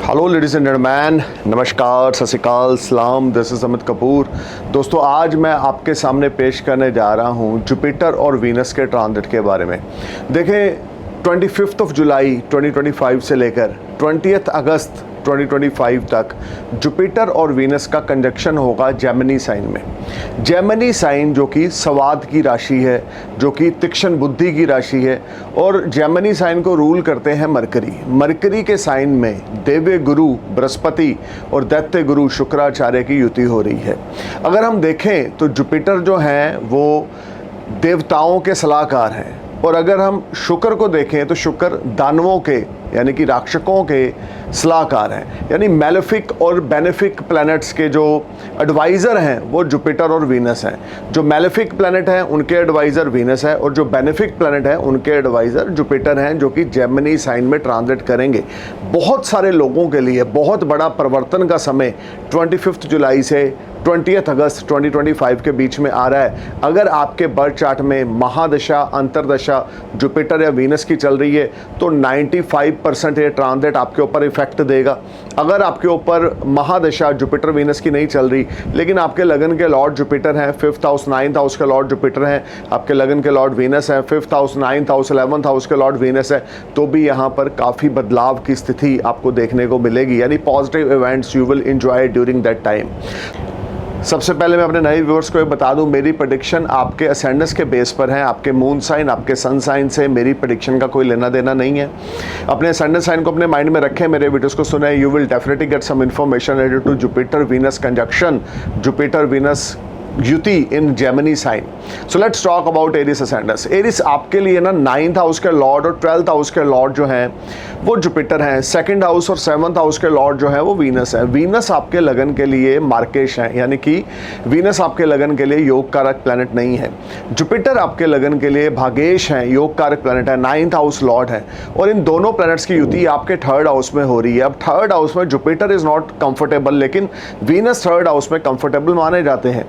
Hello ladies and gentleman, नमस्कार, सत श्री अकाल, सलाम। This is Amit Kapoor. दोस्तों, आज मैं आपके सामने पेश करने जा रहा हूं जुपिटर और वीनस के ट्रांजिट के बारे में। देखें, 25 जुलाई 2025 से लेकर 20 अगस्त 2025 तक जुपिटर और वीनस का कंजक्शन होगा जेमिनी साइन में। जेमिनी साइन जो कि संवाद की राशि है, जो कि तीक्ष्ण बुद्धि की राशि है, और जेमिनी साइन को रूल करते हैं मरकरी। मरकरी के साइन में देव्य गुरु बृहस्पति और दैत्य गुरु शुक्राचार्य की युति हो रही है। अगर हम देखें तो जुपिटर जो हैं वो देवताओं के सलाहकार हैं, और अगर हम शुक्र को देखें तो शुक्र दानवों के यानी कि राक्षकों के सलाहकार हैं। यानी मैलेफिक और बेनिफिक प्लैनेट्स के जो एडवाइज़र हैं वो जुपिटर और वीनस हैं। जो मैलेफिक प्लैनेट हैं उनके एडवाइज़र वीनस है, और जो बेनिफिक प्लैनेट हैं उनके एडवाइज़र जुपिटर हैं, जो कि जेमिनी साइन में ट्रांजिट करेंगे। बहुत सारे लोगों के लिए बहुत बड़ा परिवर्तन का समय 25 जुलाई से 20 अगस्त 2025 के बीच में आ रहा है। अगर आपके बर्थ चार्ट में महादशा, अंतरदशा जुपिटर या वीनस की चल रही है तो 95% ये ट्रांजिट आपके ऊपर इफेक्ट देगा। अगर आपके ऊपर महादशा जुपिटर वीनस की नहीं चल रही, लेकिन आपके लगन के लॉर्ड जुपिटर हैं, 5th हाउस 9th हाउस के लॉर्ड जुपिटर हैं, आपके लगन के लॉर्ड वीनस हैं, 5th house 9th house 11th house के लॉर्ड वीनस है, तो भी यहाँ पर काफ़ी बदलाव की स्थिति आपको देखने को मिलेगी। यानी positive events you will enjoy during that time. सबसे पहले मैं अपने नए व्यूअर्स को ये बता दूं, मेरी प्रेडिक्शन आपके असेंडेंस के बेस पर है। आपके मून साइन, आपके सन साइन से मेरी प्रेडिक्शन का कोई लेना देना नहीं है। अपने असेंडेंस साइन को अपने माइंड में रखें, मेरे वीडियोस को सुने। You will definitely get some information related to Jupiter Venus conjunction, Jupiter Venus युति in Gemini sign. So let's talk about Aries ascendants. Aries आपके लिए ना 9th हाउस के लॉर्ड और 12th हाउस के लॉर्ड जो हैं वो जुपिटर हैं। 2nd हाउस और 7th हाउस के लॉर्ड जो हैं वो वीनस है। वीनस आपके लगन के लिए मार्केश हैं, यानी कि वीनस आपके लगन के लिए योग कारक प्लैनेट नहीं है। जुपिटर आपके लगन के लिए भागेश हैं, योग कारक प्लैनेट है, 9th हाउस लॉर्ड है, और इन दोनों प्लैनेट्स की युति आपके 3rd हाउस में हो रही है। अब 3rd हाउस में जुपिटर इज नॉट कंफर्टेबल, लेकिन वीनस 3rd हाउस में कंफर्टेबल माने जाते हैं।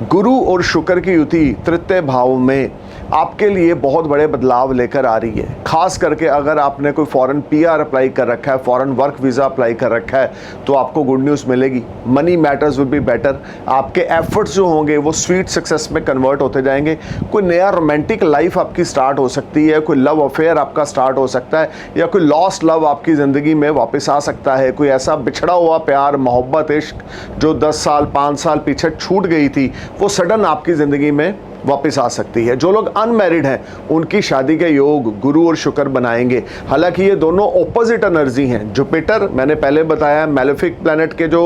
गुरु और शुक्र की युति तृतीय भाव में आपके लिए बहुत बड़े बदलाव लेकर आ रही है। खास करके अगर आपने कोई फॉरेन पीआर अप्लाई कर रखा है, फॉरेन वर्क वीज़ा अप्लाई कर रखा है, तो आपको गुड न्यूज़ मिलेगी। Money matters will be better. आपके एफर्ट्स जो होंगे वो स्वीट सक्सेस में कन्वर्ट होते जाएंगे। कोई नया रोमांटिक लाइफ आपकी स्टार्ट हो सकती है, कोई लव अफेयर आपका स्टार्ट हो सकता है, या कोई लॉस्ट लव आपकी ज़िंदगी में वापस आ सकता है। कोई ऐसा बिछड़ा हुआ प्यार, मोहब्बत, इश्क जो 10 साल 5 साल पीछे छूट गई थी, वो सडन आपकी ज़िंदगी में वापस आ सकती है। जो लोग अनमैरिड हैं उनकी शादी के योग गुरु और शुक्र बनाएंगे। हालांकि ये दोनों ऑपोजिट एनर्जी हैं। जुपिटर मैंने पहले बताया मैलेफिक प्लैनेट के जो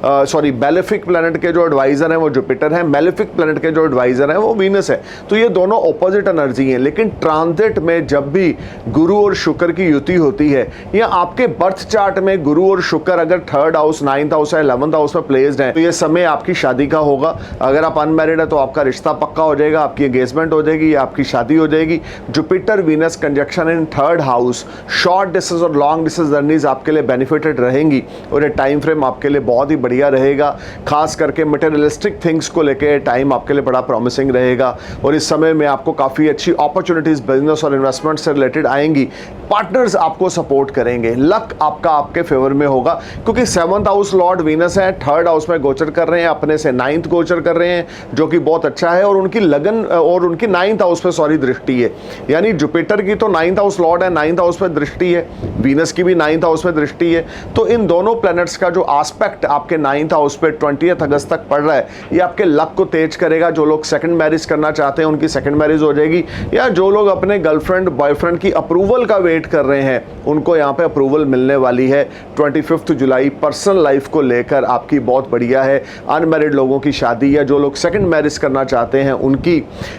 बेलेफिक प्लैनेट के जो एडवाइज़र हैं वो जुपिटर हैं, मैलेफिक प्लैनेट के जो एडवाइज़र हैं वो वीनस है। तो ये दोनों ऑपोजिट एनर्जी हैं। लेकिन ट्रांजिट में जब भी गुरु और शुक्र की युति होती है, या आपके बर्थ चार्ट में गुरु और शुक्र अगर 3rd हाउस 9th हाउस या 11th हाउस में प्लेस्ड है, तो ये समय आपकी शादी का होगा। अगर आप अनमैरिड है तो आपका रिश्ता पक्का हो जाएगा, आपकी एंगेजमेंट हो जाएगी, आपकी शादी हो जाएगी। जुपिटर वीनस कंजक्शन इन 3rd हाउस, शॉर्ट डिस्टेंस और लॉन्ग डिस्टेंस जर्नीज आपके लिए बेनिफिटेड रहेंगी, और ये टाइम फ्रेम आपके लिए बहुत ही बढ़िया रहेगा। खास करके मटेरियलिस्टिक थिंग्स को लेकर टाइम आपके लिए बड़ा प्रॉमिसिंग रहेगा, और इस समय में आपको काफ़ी अच्छी अपॉर्चुनिटीज़ बिजनेस और इन्वेस्टमेंट से रिलेटेड आएंगी। पार्टनर्स आपको सपोर्ट करेंगे, लक आपका आपके फेवर में होगा, क्योंकि 7th हाउस लॉर्ड वीनस है, 3rd हाउस में गोचर कर रहे हैं, अपने से 9th गोचर कर रहे हैं, जो कि बहुत अच्छा है, और उनकी लगन और उनकी 9th हाउस पे दृष्टि है। यानी जुपिटर की तो 9th हाउस लॉर्ड है, 9th हाउस पे दृष्टि है, वीनस की भी 9th हाउस पे दृष्टि है। तो इन दोनों प्लैनेट्स का जो एस्पेक्ट आपके 9th हाउस पे 20 अगस्त तक पड़ रहा है, ये आपके लक को तेज करेगा। जो लोग सेकंड मैरिज करना चाहते हैं उनकी सेकंड मैरिज हो जाएगी, या जो लोग अपने गर्लफ्रेंड बॉयफ्रेंड की अप्रूवल का वेट कर रहे हैं उनको यहाँ पे अप्रूवल मिलने वाली है। 25 जुलाई पर्सनल लाइफ को लेकर आपकी बहुत बढ़िया है। अनमैरिड लोगों की शादी, या जो लोग सेकंड मैरिज करना चाहते हैं उनकी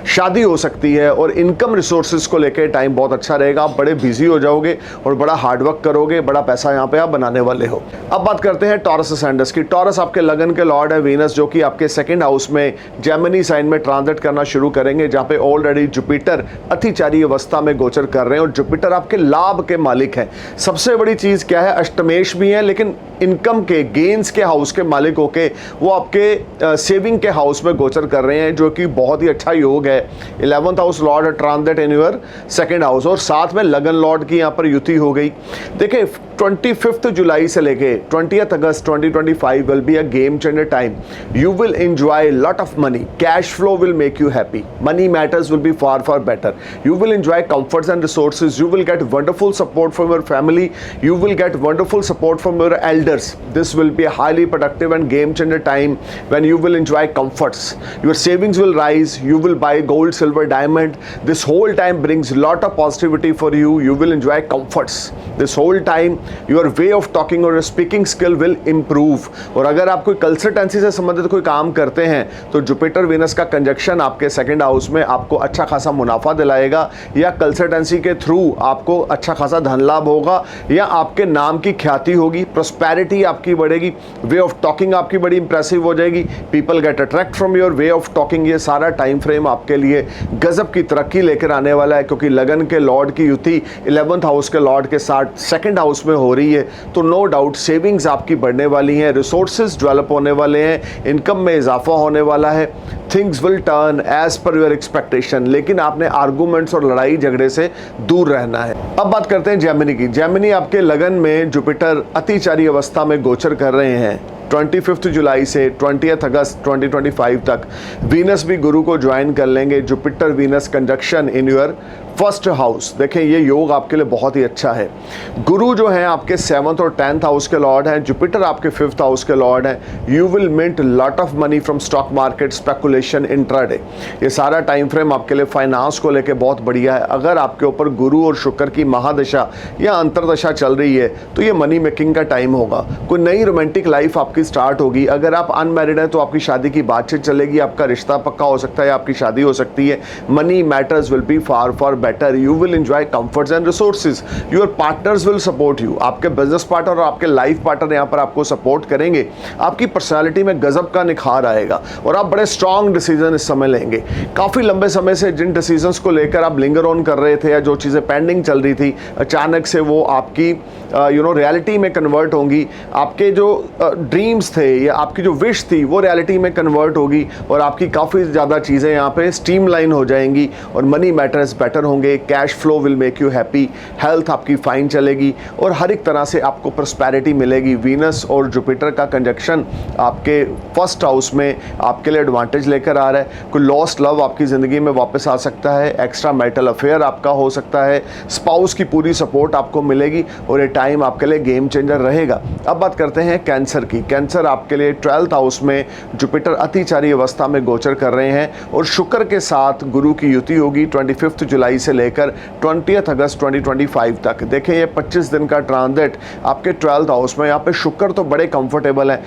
शादी हो सकती है, और इनकम रिसोर्सेज को लेकर टाइम बहुत अच्छा रहेगा। आप बड़े बिजी हो जाओगे और बड़ा हार्डवर्क करोगे, बड़ा पैसा यहाँ पे आप बनाने वाले हो। अब बात करते हैं टॉरस असेंडेंस की। टॉरस आपके लगन के लॉर्ड है वीनस, जो कि आपके 2nd हाउस में जेमिनी साइन में ट्रांजिट करना शुरू करेंगे, जहाँ पे ऑलरेडी जुपिटर अतिचारी अवस्था में गोचर कर रहे हैं, और जुपिटर आपके लाभ के मालिक हैं। सबसे बड़ी चीज़ क्या है, अष्टमेश भी है, लेकिन इनकम के गेन्स के हाउस के मालिक होके वो आपके सेविंग के हाउस में गोचर कर रहे हैं, जो कि बहुत ही अच्छा योग है। 11th house Lord transit in your second house और साथ में लगन लॉर्ड की यहाँ पर युति हो गई। देखिए 25 जुलाई से लेके 20th August 2025 will be a game changer time. You will enjoy lot of money, cash flow will make you happy, money matters will B far better. You will enjoy comforts and resources. You will get wonderful support from your family. You will get wonderful support from your elders. This will be a highly productive and game changer time when you will enjoy comforts. Your savings will rise. You will buy gold, silver, diamond. This whole time brings lot of positivity for you. You will enjoy comforts. This whole time your way of talking or your speaking skill will improve. और अगर आप कोई consultancy से संबंधित कोई काम करते हैं तो जुपिटर वीनस का कंजक्शन आपके सेकंड हाउस में आपको अच्छा खासा मुनाफा दिलाएगा, या कंसल्टेंसी के थ्रू आपको अच्छा खासा धन लाभ होगा, या आपके नाम की ख्याति होगी, प्रॉस्पेरिटी आपकी बढ़ेगी, वे ऑफ टॉकिंग आपकी बड़ी इंप्रेसिव हो जाएगी, people get attract from your way of talking. ये सारा टाइम फ्रेम आपके लिए गजब की तरक्की लेकर आने वाला है, क्योंकि लगन के लॉर्ड की युति 11th हाउस के लॉर्ड के साथ सेकंड हाउस में हो रही है। तो नो डाउट सेविंग्स आपकी बढ़ने वाली हैं, रिसोर्सेज डेवलप होने वाले हैं, इनकम में इजाफा होने वाला है, थिंग्स विल टर्न एज पर योर एक्सपेक्टेशन। लेकिन आपने आर्गूमेंट्स और लड़ाई झगड़े से दूर रहना है। अब बात करते हैं जेमिनी की। जेमिनी आपके लगन में जुपिटर अतिचारी अवस्था में गोचर कर रहे हैं 25 जुलाई से 20th अगस्त 2025 तक। वीनस भी गुरु को ज्वाइन कर लेंगे। Jupiter Venus conjunction in your first house. देखें ये योग आपके लिए बहुत ही अच्छा है। गुरु जो है आपके 7th और 10th हाउस के लॉर्ड हैं, जुपिटर आपके 5th हाउस के लॉर्ड हैं। You will mint lot of money from stock market, speculation, intraday. ये सारा टाइम फ्रेम आपके लिए फाइनेंस को लेके बहुत बढ़िया है। अगर आपके ऊपर गुरु और शुक्र की महादशा या अंतरदशा चल रही है तो ये मनी मेकिंग का टाइम होगा। कोई नई रोमांटिक लाइफ आपकी स्टार्ट होगी। अगर आप अनमैरिड हैं तो आपकी शादी की बातचीत चलेगी, आपका रिश्ता पक्का हो सकता है, आपकी शादी हो सकती है। Money matters will be far better. You will enjoy comforts and resources. Your partners will support you. आपके बिजनेस पार्टनर और आपके लाइफ पार्टनर यहाँ पर आपको सपोर्ट करेंगे। आपकी पर्सनैलिटी में गजब का निखार आएगा और आप बड़े स्ट्रॉन्ग डिसीजन इस समय लेंगे। काफ़ी लंबे समय से जिन डिसीजंस को लेकर आप लिंगर ऑन कर रहे थे या जो चीज़ें पेंडिंग चल रही थी, अचानक से वो आपकी रियलिटी में कन्वर्ट होंगी। आपके जो ड्रीम्स थे या आपकी जो विश थी वो रियलिटी में कन्वर्ट होगी और आपकी काफ़ी ज़्यादा चीज़ें यहाँ पे स्ट्रीमलाइन हो जाएंगी और मनी मैटर्स बेटर होंगे। Cash flow will make you happy, health आपकी फाइन चलेगी और हर एक तरह से आपको प्रॉस्पेरिटी मिलेगी। वीनस और जुपिटर का कंजक्शन आपके फर्स्ट हाउस में आपके लिए एडवांटेज लेकर आ रहा है। कोई लॉस्ट लव आपकी ज़िंदगी में वापस आ सकता है, एक्स्ट्रा मैरिटल अफेयर आपका हो सकता है, स्पाउस की पूरी सपोर्ट आपको मिलेगी और ये टाइम आपके लिए गेम चेंजर रहेगा। अब बात करते हैं कैंसर की। कैंसर आपके लिए 12th हाउस में जुपिटर अतिचारी अवस्था में गोचर कर रहे हैं और शुक्र के साथ गुरु की युति होगी 25 जुलाई से लेकर 20th अगस्त 2025 तक। देखें ये 25 दिन का ट्रांजिट आपके 12th हाउस में। यहाँ पे शुक्र तो बड़े कंफर्टेबल है।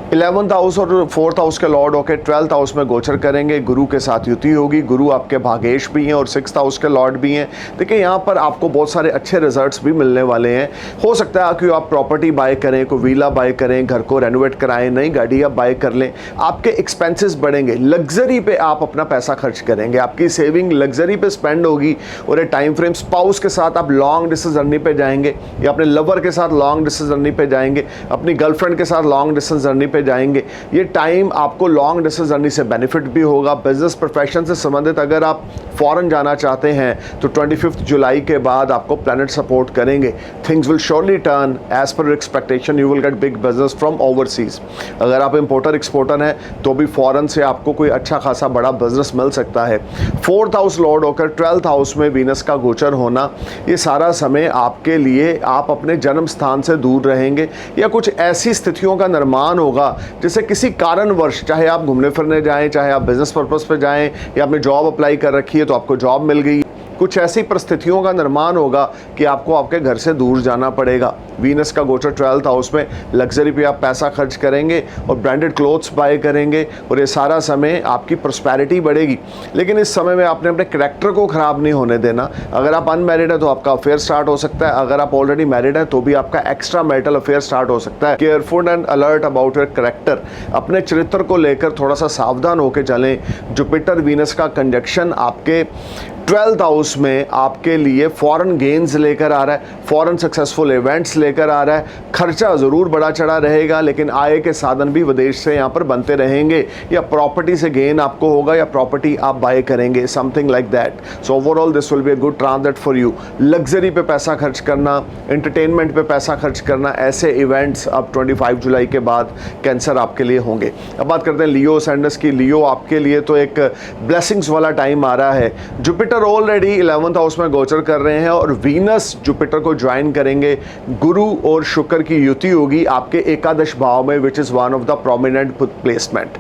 11th हाउस और 4th हाउस के लॉर्ड होकर 12th हाउस में गोचर करेंगे। गुरु के साथ युति होगी। गुरु आपके भागेश भी हैं और 6th हाउस के लॉर्ड भी हैं। देखिए यहाँ पर आपको बहुत सारे अच्छे रिजल्ट्स भी मिलने वाले हैं। हो सकता है कि आप प्रॉपर्टी बाय करें, कोई विला बाय करें, घर को रेनोवेट कराएं, नई गाड़ी आप बाय कर लें। आपके एक्सपेंसेस बढ़ेंगे, लग्जरी पे आप अपना पैसा खर्च करेंगे, आपकी सेविंग लग्जरी पे स्पेंड होगी और ये टाइम फ्रेम स्पाउस के साथ आप लॉन्ग डिस्टेंस जर्नी पे जाएंगे या अपने लवर के साथ लॉन्ग डिस्टेंस जर्नी पे जाएंगे, अपनी गर्लफ्रेंड के साथ लॉन्ग डिस्टेंस जर्नी पे जाएंगे। ये टाइम आपको लॉन्ग डिस्टेंस जर्नी से बेनिफिट भी होगा। बिजनेस प्रोफेशन से संबंधित अगर आप फॉरेन जाना चाहते हैं तो 25 जुलाई के बाद आपको प्लैनेट सपोर्ट करेंगे। Things will surely turn as पर expectation. You will get big business from overseas. अगर आप इंपोर्टर एक्सपोर्टर हैं तो भी फॉरेन से आपको कोई अच्छा खासा बड़ा बिजनेस मिल सकता है। 4th हाउस लॉर्ड होकर 12th हाउस में वीनस का गोचर होना, ये सारा समय आपके लिए आप अपने जन्म स्थान से दूर रहेंगे या कुछ ऐसी स्थितियों का निर्माण होगा जैसे किसी कारणवश, चाहे आप घूमने फिरने जाएं, चाहे आप बिजनेस पर्पस पे जाएं या आपने जॉब अप्लाई कर रखी है तो आपको जॉब मिल गई, कुछ ऐसी परिस्थितियों का निर्माण होगा कि आपको आपके घर से दूर जाना पड़ेगा। वीनस का गोचर 12th हाउस में, लग्जरी पे आप पैसा खर्च करेंगे और ब्रांडेड क्लोथ्स बाय करेंगे और ये सारा समय आपकी प्रॉस्पेरिटी बढ़ेगी। लेकिन इस समय में आपने अपने कैरेक्टर को ख़राब नहीं होने देना। अगर आप अनमैरिड है तो आपका अफेयर स्टार्ट हो सकता है, अगर आप ऑलरेडी मैरिड है तो भी आपका एक्स्ट्रा मैरिटल अफेयर स्टार्ट हो सकता है। Careful and alert about your character. अपने चरित्र को लेकर थोड़ा सा सावधान होकर चलें। जुपिटर वीनस का कंजक्शन आपके 12th हाउस में आपके लिए फॉरेन गेन्स लेकर आ रहा है, फॉरेन सक्सेसफुल इवेंट्स लेकर आ रहा है। खर्चा ज़रूर बड़ा चढ़ा रहेगा, लेकिन आय के साधन भी विदेश से यहाँ पर बनते रहेंगे, या प्रॉपर्टी से गेन आपको होगा, या प्रॉपर्टी आप बाय करेंगे, something like that. So overall this will be a good transit for you. Luxury पे पैसा खर्च करना, एंटरटेनमेंट पे पैसा खर्च करना, ऐसे इवेंट्स अब 25 जुलाई के बाद कैंसर आपके लिए होंगे। अब बात करते हैं लियो सैंडर्स की। लियो आपके लिए तो एक ब्लेसिंग्स वाला टाइम आ रहा है। जुपिटर ऑलरेडी 11th हाउस में गोचर कर रहे हैं और वीनस जुपिटर को ज्वाइन करेंगे। गुरु और शुक्र की युति होगी आपके एकादश भाव में, which is one of the prominent placement.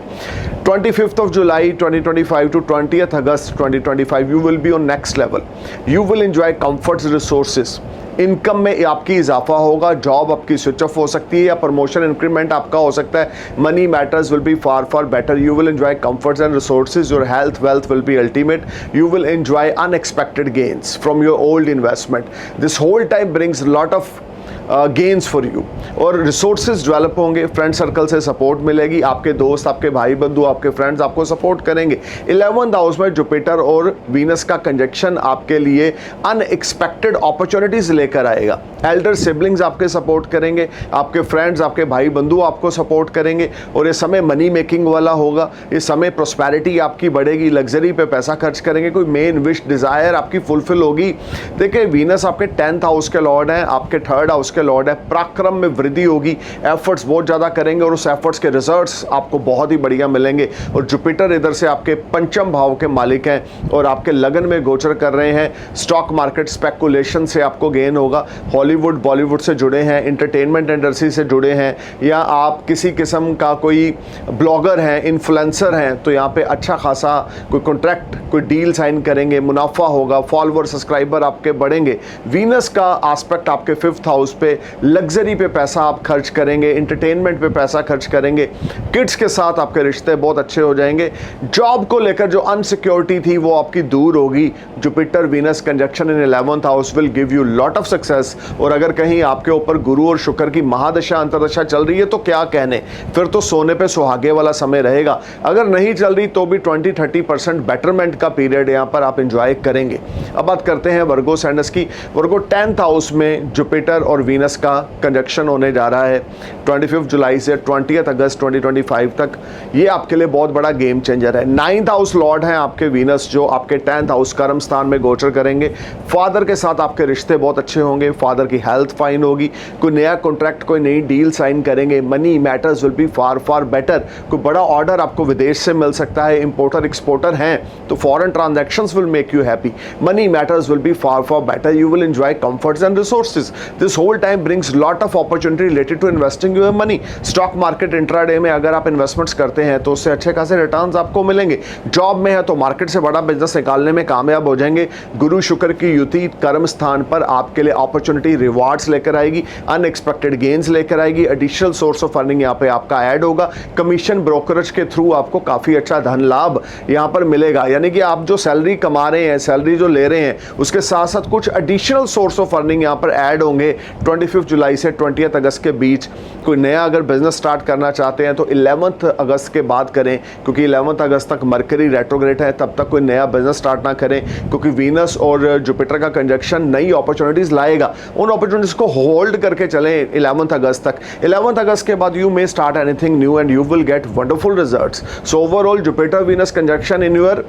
25th of July 2025 to 20th August 2025 you will be on next level. You will enjoy comforts, resources. Income में आपकी इजाफा होगा, जॉब आपकी स्विच ऑफ हो सकती है या प्रमोशन इंक्रीमेंट आपका हो सकता है। Money matters will be far better. You will enjoy comforts and resources. Your health wealth will be ultimate. You will enjoy unexpected gains from your old investment. This whole time brings lot of gains for you, और resources develop होंगे। Friend circle से support मिलेगी, आपके दोस्त, आपके भाई बंधु, आपके फ्रेंड्स आपको सपोर्ट करेंगे। 11th हाउस में जुपिटर और वीनस का कंजक्शन आपके लिए अनएक्सपेक्टेड अपॉर्चुनिटीज लेकर आएगा। एल्डर सिबलिंग्स आपके सपोर्ट करेंगे, आपके फ्रेंड्स, आपके भाई बंधु आपको सपोर्ट करेंगे, और ये समय मनी मेकिंग वाला होगा। ये समय प्रोस्पेरिटी आपकी बढ़ेगी, लग्जरी पे पैसा खर्च करेंगे, कोई मेन विश डिज़ायर आपकी फुलफिल होगी। देखिए वीनस आपके 10th हाउस के लॉर्ड हैं, आपके 3rd हाउस के लॉर्ड है। पराक्रम में वृद्धि होगी, एफर्ट्स बहुत ज़्यादा करेंगे और उस एफर्ट्स के रिजल्ट्स आपको बहुत ही बढ़िया मिलेंगे। और जुपिटर इधर से आपके पंचम भाव के मालिक हैं और आपके लगन में गोचर कर रहे हैं। स्टॉक मार्केट स्पेकुलेशन से आपको गेन होगा। हॉलीवुड बॉलीवुड से जुड़े हैं, एंटरटेनमेंट इंडस्ट्री से जुड़े हैं, या आप किसी किस्म का कोई ब्लॉगर हैं, इन्फ्लुएंसर हैं, तो यहाँ पे अच्छा खासा कोई कॉन्ट्रैक्ट, कोई डील साइन करेंगे, मुनाफा होगा, फॉलोअर सब्सक्राइबर आपके बढ़ेंगे। वीनस का एस्पेक्ट आपके 5th हाउस पे, लग्जरी पे पैसा आप खर्च करेंगे, एंटरटेनमेंट पे पैसा खर्च करेंगे, किड्स के साथ आपके रिश्ते बहुत अच्छे हो जाएंगे। जॉब को लेकर जो अनसिक्योरिटी थी वो आपकी दूर होगी। Jupiter Venus conjunction in 11th house will give you lot of success. और अगर कहीं आपके ऊपर गुरु और शुक्र की महादशा अंतरदशा चल रही है तो क्या कहने, फिर तो सोने पे सुहागे वाला समय रहेगा। अगर नहीं चल रही तो भी 20-30% बेटरमेंट का पीरियड यहाँ पर आप इंजॉय करेंगे। अब बात करते हैं वर्गो सैंडर्स की। वर्गो 10th हाउस में जुपिटर और वीनस का कंजक्शन होने जा रहा है 25 जुलाई से 20th अगस्त 2025 तक। ये आपके लिए बहुत बड़ा गेम चेंजर है। 9th हाउस लॉर्ड हैं आपके वीनस, जो आपके 10th हाउस कर्म स्थान में गोचर करेंगे। फादर के साथ आपके रिश्ते बहुत अच्छे होंगे, फादर की हेल्थ फाइन होगी, कोई नया कॉन्ट्रैक्ट, कोई नई डील साइन करेंगे। Money matters will be far better. कोई बड़ा ऑर्डर आपको विदेश से मिल सकता है, इंपोर्टर एक्सपोर्टर हैं तो foreign transactions will make you happy. Money matters will be far better. You will enjoy comforts and resources. This whole time brings lot of opportunity related to investing your money. Stock market intraday में अगर आप investments करते हैं तो उससे अच्छे खासे returns आपको मिलेंगे। जॉब में है तो मार्केट से बड़ा बिजनेस निकालने में कामयाब हो जाएंगे। गुरु शुक्र की युति कर्म स्थान पर आपके लिए अपॉर्चुनिटी रिवार्ड्स लेकर आएगी, अनएक्सपेक्टेड गेन्स लेकर आएगी। एडिशनल सोर्स ऑफ अर्निंग यहाँ पे आपका ऐड होगा। कमीशन ब्रोकरेज के थ्रू आपको काफ़ी अच्छा धन लाभ यहाँ पर मिलेगा। यानी कि आप जो सैलरी कमा रहे हैं, सैलरी जो ले रहे हैं, उसके साथ साथ कुछ एडिशनल सोर्स ऑफ अर्निंग यहाँ पर ऐड होंगे। 25 जुलाई से 20th अगस्त के बीच कोई नया अगर बिजनेस स्टार्ट करना चाहते हैं तो 11th अगस्त के बाद करें, क्योंकि 11th अगस्त तक मरकरी रेट्रोग्रेड है, तब तक कोई नया बिजनेस स्टार्ट ना करें, क्योंकि वीनस और जुपिटर का कंजक्शन नई अपॉर्चुनिटीज लाएगा। उन अपॉर्चुनिटीज को होल्ड करके चलें 11th अगस्त तक। 11th अगस्त के बाद you may start anything new and you will get wonderful results. So overall Jupiter Venus conjunction in your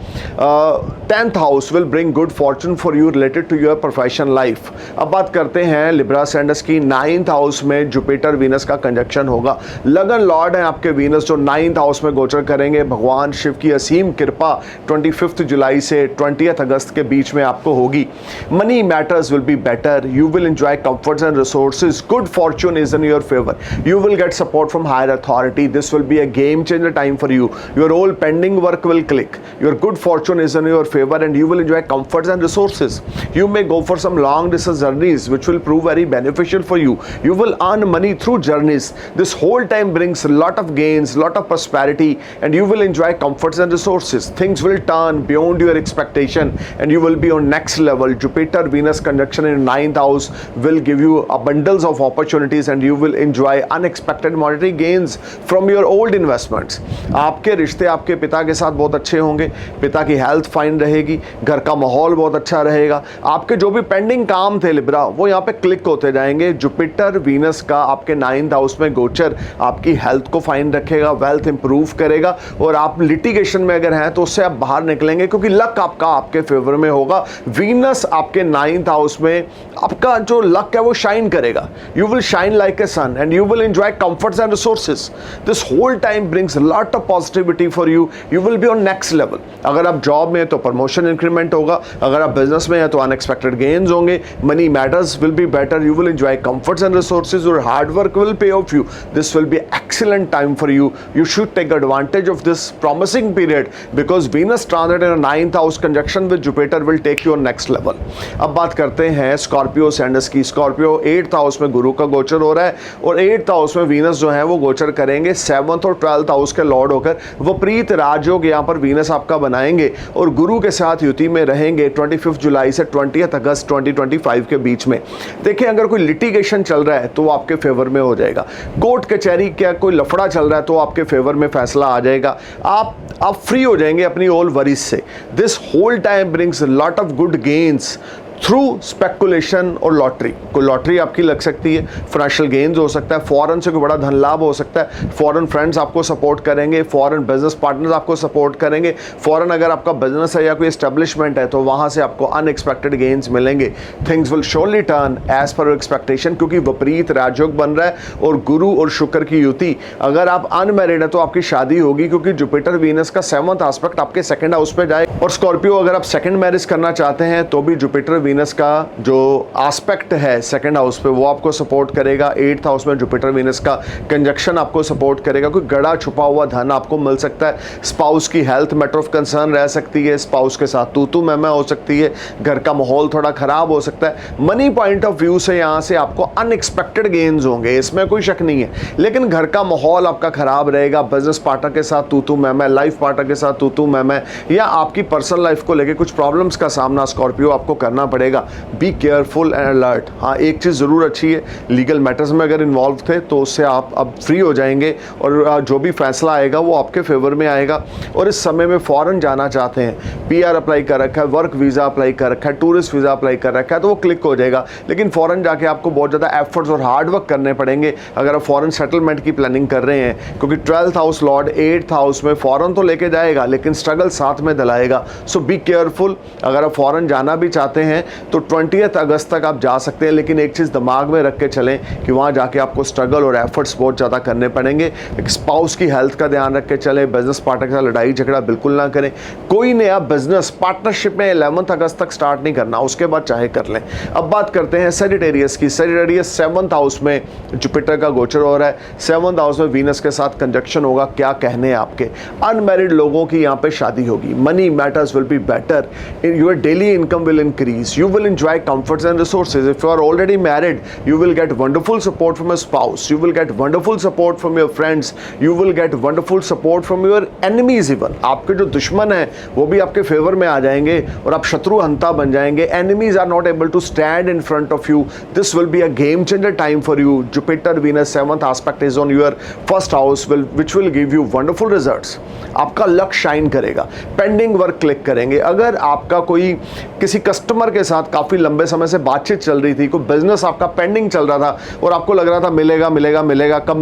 10th house will bring good fortune for you related to your professional life. अब बात करते हैं Libra Sanders की। 9th house में Jupiter Venus का conjunction होगा। लगन Lord है आपके वीनस, जो 9th हाउस में गोचर करेंगे। भगवान शिव की असीम कृपा 25 जुलाई से 20th अगस्त के बीच में आपको होगी। Money matters will be better. You will enjoy comforts and resources. Good fortune is in your favour. You will get support from higher authority. This will be a game changer time for you. Your all pending work will click. Your good fortune is in your favour and you will enjoy comforts and resources. You may go for some long distance journeys which will prove very beneficial beneficial for you. You will earn money through journeys. This whole time brings a lot of gains, lot of prosperity, and you will enjoy comforts and resources. Things will turn beyond your expectation and you will be on next level. Jupiter Venus conjunction in 9th house will give you abundance of opportunities and you will enjoy unexpected monetary gains from your old investments. आपके रिश्ते आपके पिता के साथ बहुत अच्छे होंगे, पिता की हेल्थ फाइन रहेगी, घर का माहौल बहुत अच्छा रहेगा, आपके जो भी पेंडिंग काम थे लिब्रा वो यहाँ पे क्लिक होते जाएंगे। जुपिटर वीनस का आपके 9th हाउस में गोचर आपकी हेल्थ को फाइन रखेगा, वेल्थ इंप्रूव करेगा और आप लिटिगेशन में अगर हैं तो उससे आप बाहर निकलेंगे क्योंकि लक आपका आपके फेवर में होगा। वीनस आपके 9th हाउस में आपका जो लक है वो शाइन करेगा। You will shine like a sun and you will enjoy comforts and resources. This whole time brings lot of positivity for you. You will be on next level. अगर आप job में हैं तो promotion increment होगा, अगर आप business में हैं तो अनएक्सपेक्टेड गेन्स होंगे, money matters will be better, you will enjoy comforts and resources और hard work will pay off you. This will be excellent time for you. You should take advantage of this promising period because Venus transit in a 9th house conjunction with Jupiter will take you on next level. अब बात करते हैं Scorpio Sandes की। Scorpio 8th house में गुरु का गोचर हो रहा है और 8th हाउस में वीनस जो है वो गोचर करेंगे 7th और 12th हाउस के लॉर्ड होकर। विपरीत राजयोग यहाँ पर वीनस आपका बनाएंगे और गुरु के साथ युति में रहेंगे 25 जुलाई से 20 अगस्त 2025 के बीच में। देखिए अगर कोई लिटिगेशन चल रहा है तो वो आपके फेवर में हो जाएगा। कोर्ट कचहरी क्या कोई लफड़ा चल रहा है तो आपके फेवर में फैसला आ जाएगा। आप फ्री हो जाएंगे अपनी ऑल वरीज से। This whole time brings lot of good gains through speculation और लॉटरी। कोई लॉटरी आपकी लग सकती है, फाइनेंशियल गेन्स हो सकता है, फॉरेन से कोई बड़ा धन लाभ हो सकता है, फॉरेन फ्रेंड्स आपको सपोर्ट करेंगे, फॉरेन बिजनेस पार्टनर्स आपको सपोर्ट करेंगे, फॉरेन अगर आपका बिजनेस है या कोई एस्टेब्लिशमेंट है तो वहाँ से आपको अनएक्सपेक्टेड गेन्स मिलेंगे। Things will surely turn as पर एक्सपेक्टेशन क्योंकि विपरीत राजयोग बन रहा है और गुरु और शुक्र की युति। अगर आप अनमैरिड है तो आपकी शादी होगी क्योंकि जुपिटर वीनस का 7th एस्पेक्ट आपके 2nd हाउस पे जाए। और स्कॉर्पियो अगर आप सेकंड मैरिज करना चाहते हैं तो भी जुपिटर वीनस का जो एस्पेक्ट है 2nd हाउस पे वो आपको सपोर्ट करेगा। 8th हाउस में जुपिटर वीनस का कंजक्शन आपको सपोर्ट करेगा। कोई गड़ा छुपा हुआ धन आपको मिल सकता है। स्पाउस की हेल्थ मैटर ऑफ कंसर्न रह सकती है, स्पाउस के साथ तू मैं हो सकती है, घर का माहौल थोड़ा खराब हो सकता है। मनी पॉइंट ऑफ व्यू से यहाँ से आपको अनएक्सपेक्टेड गेन्स होंगे, इसमें कोई शक नहीं है, लेकिन घर का माहौल आपका खराब रहेगा। बिजनेस पार्टनर के साथ तू मैं, लाइफ पार्टनर के साथ तू मैं, या आपकी पर्सनल लाइफ को लेकर कुछ प्रॉब्लम्स का सामना स्कॉर्पियो आपको करना पड़ेगा। B careful and alert. हाँ, एक चीज़ ज़रूर अच्छी है, लीगल मैटर्स में अगर इन्वॉल्व थे तो उससे आप अब फ्री हो जाएंगे और जो भी फैसला आएगा वो आपके फेवर में आएगा। और इस समय में फॉरेन जाना चाहते हैं, पीआर अप्लाई कर रखा है, वर्क वीज़ा अप्लाई कर रखा है, टूरिस्ट वीज़ा अप्लाई कर रखा है तो वो क्लिक हो जाएगा। लेकिन फॉरेन जाके आपको बहुत ज़्यादा एफर्ट्स और हार्ड वर्क करने पड़ेंगे अगर आप फॉरेन सेटलमेंट की प्लानिंग कर रहे हैं क्योंकि 12th house Lord 8th house में फॉरेन तो लेके जाएगा लेकिन स्ट्रगल साथ में दिलाएगा। सो बी केयरफुल। अगर आप फॉरेन जाना भी चाहते हैं तो 20 अगस्त तक आप जा सकते हैं, लेकिन एक चीज़ दिमाग में रख के चलें कि वहाँ जाके आपको स्ट्रगल और एफर्ट्स बहुत ज़्यादा करने पड़ेंगे। एक स्पाउस की हेल्थ का ध्यान रख के चलें, बिजनेस पार्टनर के साथ लड़ाई झगड़ा बिल्कुल ना करें। कोई नया बिजनेस पार्टनरशिप में 11th अगस्त तक स्टार्ट नहीं करना, उसके बाद चाहे कर लें। अब बात करते हैं सेजिटेरियस की। सेजिटेरियस 7th हाउस में जुपिटर का गोचर हो रहा है, 7th हाउस में वीनस के साथ कंजक्शन होगा। क्या कहने हैं आपके अनमैरिड लोगों की यहाँ पे शादी होगी। Money matters will be better, your daily income will increase, you will enjoy comforts and resources. If you are already married, you will get wonderful support from a spouse, you will get wonderful support from your friends, you will get wonderful support from your enemies even. आपके जो दुश्मन हैं वो भी आपके favour में आ जाएंगे और आप शत्रु हंता बन जाएंगे। enemies are not able to stand in front of you. This will be a game changer time for you. Jupiter Venus 7th aspect is on your 1st house which will give you wonderful results. आपका luck shine करेगा, pending work click करेंगे। अगर आपका कोई किसी customer के साथ काफ़ी लंबे समय से बातचीत चल रही थी, कोई बिजनेस आपका पेंडिंग चल रहा था और आपको लग रहा था मिलेगा कब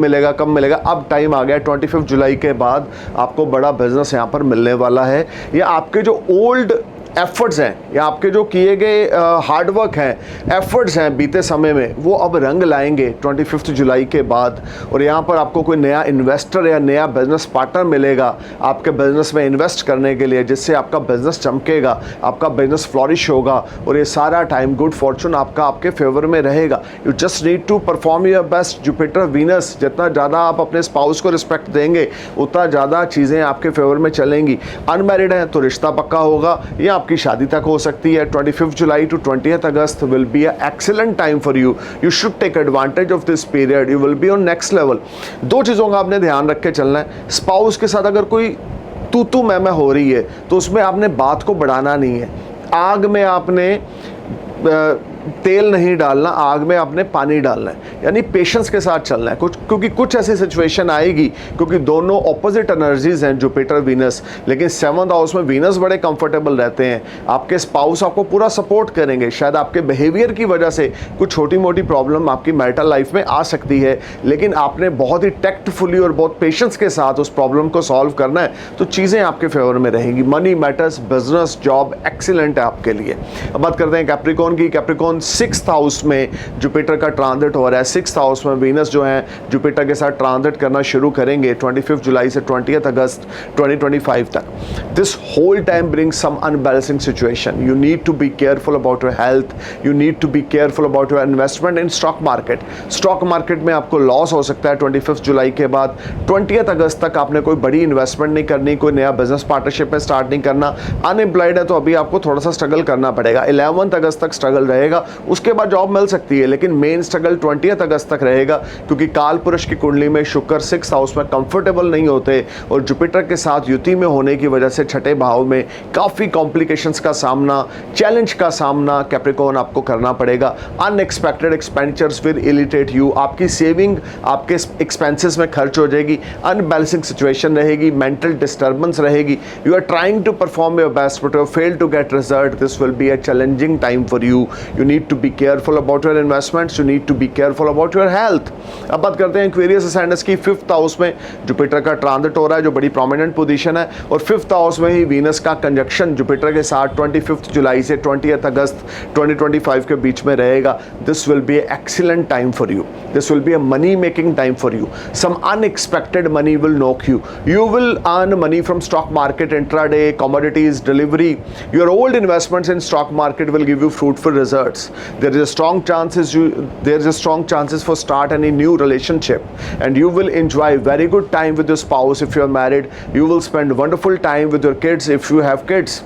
मिलेगा, अब टाइम आ गया 25 जुलाई के बाद आपको बड़ा बिजनेस यहाँ पर मिलने वाला है। या आपके जो ओल्ड एफर्ट्स हैं या आपके जो किए गए हार्डवर्क हैं, एफर्ट्स हैं बीते समय में, वो अब रंग लाएंगे 25 जुलाई के बाद। और यहाँ पर आपको कोई नया इन्वेस्टर या नया बिजनेस पार्टनर मिलेगा आपके बिजनेस में इन्वेस्ट करने के लिए, जिससे आपका बिजनेस चमकेगा, आपका बिजनेस फ्लॉरिश होगा और ये सारा टाइम गुड फॉर्चून आपके फेवर में रहेगा। You just need to perform your best. Jupiter Venus, जितना ज़्यादा आप अपने स्पाउस को रिस्पेक्ट देंगे उतना ज़्यादा चीज़ें आपके फेवर में चलेंगी। अनमैरिड हैं तो रिश्ता पक्का होगा या आपकी शादी तक हो सकती है। 25 July to 20 August will be a excellent time for you. You should take advantage of this period, you will be on next level. दो चीज़ों का आपने ध्यान रख के चलना है। स्पाउस के साथ अगर कोई तू मैं हो रही है तो उसमें आपने बात को बढ़ाना नहीं है। आग में आपने तेल नहीं डालना, आग में आपने पानी डालना है, यानी पेशेंस के साथ चलना है। क्योंकि कुछ ऐसी सिचुएशन आएगी, क्योंकि दोनों ऑपोजिट एनर्जीज हैं जुपिटर वीनस, लेकिन 7th हाउस में वीनस बड़े कंफर्टेबल रहते हैं। आपके स्पाउस आपको पूरा सपोर्ट करेंगे। शायद आपके बिहेवियर की वजह से कुछ छोटी मोटी प्रॉब्लम आपकी मैरिटल लाइफ में आ सकती है, लेकिन आपने बहुत ही टैक्टफुली और बहुत पेशेंस के साथ उस प्रॉब्लम को सॉल्व करना है, तो चीज़ें आपके फेवर में रहेंगी। Money matters, business, job excellent है आपके लिए। अब बात करते हैं कैप्रिकॉर्न की। कैप्रिकॉर्न 6th हाउस में जुपिटर का ट्रांजिट हो रहा है। 6th हाउस में वीनस जो है जुपिटर के साथ ट्रांजिट करना शुरू करेंगे 25 जुलाई से 20 अगस्त 2025 तक। This whole time brings some unbalancing situation. You need to be careful about your health, you need to be careful about your investment in stock market. स्टॉक मार्केट में आपको लॉस हो सकता है 25 जुलाई के बाद। 20 अगस्त तक आपने कोई बड़ी इन्वेस्टमेंट नहीं करनी, कोई नया बिजनेस पार्टनरशिप में स्टार्ट नहीं करना। अनएम्प्लॉयड है तो अभी आपको थोड़ा सा स्ट्रगल करना पड़ेगा। 11 अगस्त तक स्ट्रगल रहेगा, उसके बाद जॉब मिल सकती है, लेकिन मेन स्ट्रगल 20 अगस्त तक रहेगा, क्योंकि काल पुरुष की कुंडली में शुक्र 6th हाउस में कंफर्टेबल नहीं होते और जुपिटर के साथ युति में होने की वजह से 6ठे भाव में काफ़ी कॉम्प्लिकेशंस का सामना, चैलेंज का सामना कैप्रिकॉर्न आपको करना पड़ेगा। Unexpected expenditures will irritate you. आपकी सेविंग आपके एक्सपेंसेस में खर्च हो जाएगी। अनबैलेंसिंग सिचुएशन रहेगी, मेंटल डिस्टर्बेंस रहेगी। You are trying to perform your best but you fail to get result. This will be a challenging time for you. You need to be careful about your investments, you need to be careful about your health. अब बात करते हैं Aquarius ascendants की। 5th house में Jupiter का transit हो रहा है, जो बड़ी प्रोमिनेंट पोजीशन है, और 5th हाउस में ही वीनस का कंजक्शन जुपिटर के साथ 25 जुलाई से 20 अगस्त 2025 के बीच में रहेगा। This will be excellent time for you. This will be a money making time for you. Some unexpected money will knock you. You will earn money from stock market, intraday, commodities, delivery. Your old investments in stock market will give you fruitful results. There is a strong chances for start any new relationship, and you will enjoy very good time with your spouse if you are married. You will spend wonderful time with your kids if you have kids.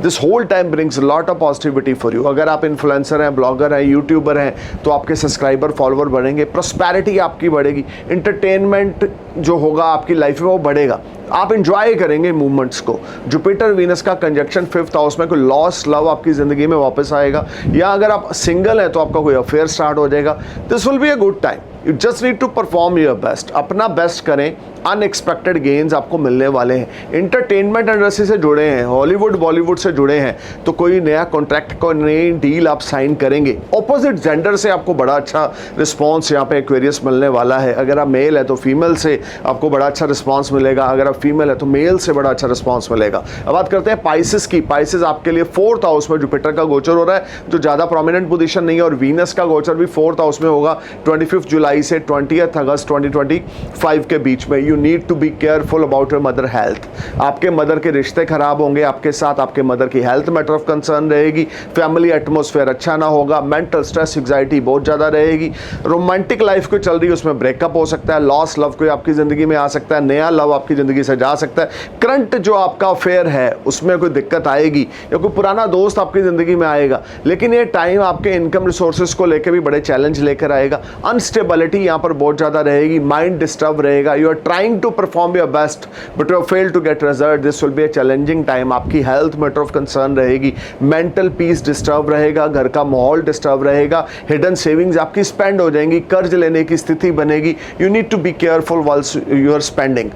This whole time brings a lot of positivity for you. अगर आप influencer हैं, blogger हैं, YouTuber हैं, तो आपके subscriber follower बढ़ेंगे, prosperity आपकी बढ़ेगी, इंटरटेनमेंट जो होगा आपकी लाइफ में वो बढ़ेगा, आप इंजॉय करेंगे मूवमेंट्स को। जुपिटर वीनस का कंजक्शन 5th हाउस में कोई लॉस लव आपकी ज़िंदगी में वापस आएगा, या अगर आप सिंगल हैं तो आपका कोई अफेयर स्टार्ट हो जाएगा। This will be a good time. You just need to perform your best. अपना बेस्ट करें। अनएक्सपेक्टेड गेन्स आपको मिलने वाले हैं। इंटरटेनमेंट इंडस्ट्री से जुड़े हैं, हॉलीवुड बॉलीवुड से जुड़े हैं, तो कोई नया कॉन्ट्रैक्ट, कोई नई डील आप साइन करेंगे। ऑपोजिट जेंडर से आपको बड़ा अच्छा रिस्पॉन्स यहाँ पे एक्वेरियस मिलने वाला है। अगर आप मेल है तो फीमेल से आपको बड़ा अच्छा रिस्पॉन्स मिलेगा, अगर आप फीमेल है तो मेल से बड़ा अच्छा रिस्पॉन्स मिलेगा। अब बात करते हैं पाइसेस की। पाइसेस आपके लिए 4th हाउस में जुपिटर का गोचर हो रहा है, जो ज़्यादा प्रोमिनेंट पोजीशन नहीं है, और वीनस का गोचर भी 4th हाउस में होगा 25 जुलाई से 20 अगस्त 2025 के बीच में। You need to be careful about your mother health. आपके मदर के रिश्ते खराब होंगे आपके साथ, आपके मदर की हेल्थ मैटर ऑफ कंसर्न रहेगी, फैमिली एटमोसफेयर अच्छा ना होगा, मेंटल स्ट्रेस एग्जाइटी बहुत ज़्यादा रहेगी। रोमांटिक लाइफ कोई चल रही है उसमें ब्रेकअप हो सकता है, लॉस लव कोई आपकी ज़िंदगी में आ सकता है, नया लव आपकी ज़िंदगी से जा सकता है। करंट जो आपका अफेयर है उसमें कोई दिक्कत आएगी, या कोई पुराना दोस्त आपकी ज़िंदगी में आएगा, लेकिन ये टाइम आपके इनकम रिसोर्सेज को लेकर भी बड़े चैलेंज लेकर आएगा। अनस्टेबिलिटी यहाँ पर बहुत ज़्यादा रहेगी, माइंड डिस्टर्ब रहेगा। You are trying to perform your best but you fail to get result. This will be a challenging time. आपकी हेल्थ मैटर ऑफ कंसर्न रहेगी, मेंटल पीस डिस्टर्ब रहेगा, घर का माहौल डिस्टर्ब रहेगा, हिडन सेविंग्स आपकी spend हो जाएंगी, कर्ज लेने की स्थिति बनेगी। You need to be careful whiles you are spending.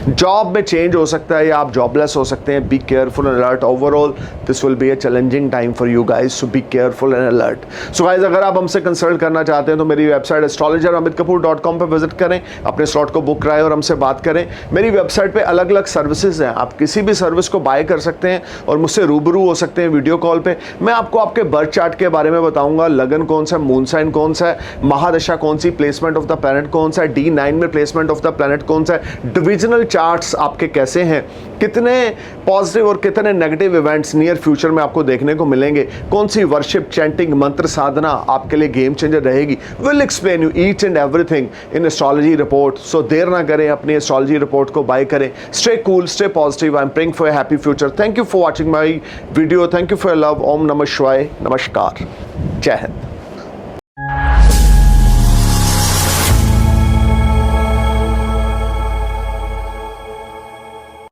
Job में चेंज हो सकता है या आप जॉबलेस हो सकते हैं। Be careful and alert. Overall this will be a challenging time for you guys, so be careful and alert. So guys, अगर आप हमसे कंसल्ट करना चाहते हैं तो मेरी वेबसाइट astrologeramithkapoor.com पर विजिट करें, अपने स्लॉट को बुक कराएं और हमसे बात करें। मेरी वेबसाइट पे अलग अलग सर्विसेज हैं, आप किसी भी सर्विस को बाय कर सकते हैं और मुझसे रूबरू हो सकते हैं वीडियो कॉल पे। मैं आपको आपके बर्थ चार्ट के बारे में बताऊंगा, लगन कौन सा है, मून साइन कौन सा है, महादशा कौन सी, प्लेसमेंट ऑफ द प्लैनेट कौन सा है, D9 में प्लेसमेंट ऑफ द प्लैनेट कौन सा है, डिविजनल चार्ट्स आपके कैसे हैं, कितने पॉजिटिव और कितने नेगेटिव इवेंट्स नियर फ्यूचर में आपको देखने को मिलेंगे, कौन सी वर्शिप, चैंटिंग, मंत्र साधना आपके लिए गेम चेंजर रहेगी। Will explain you each and everything in astrology report. So देर ना करें, अपनी अपनी एस्ट्रोलॉजी रिपोर्ट को बाय करें। Stay cool, stay positive, I am praying for a happy future. Thank you for watching my video, thank you for love. ओम नमः शिवाय, नमस्कार, जय हिंद।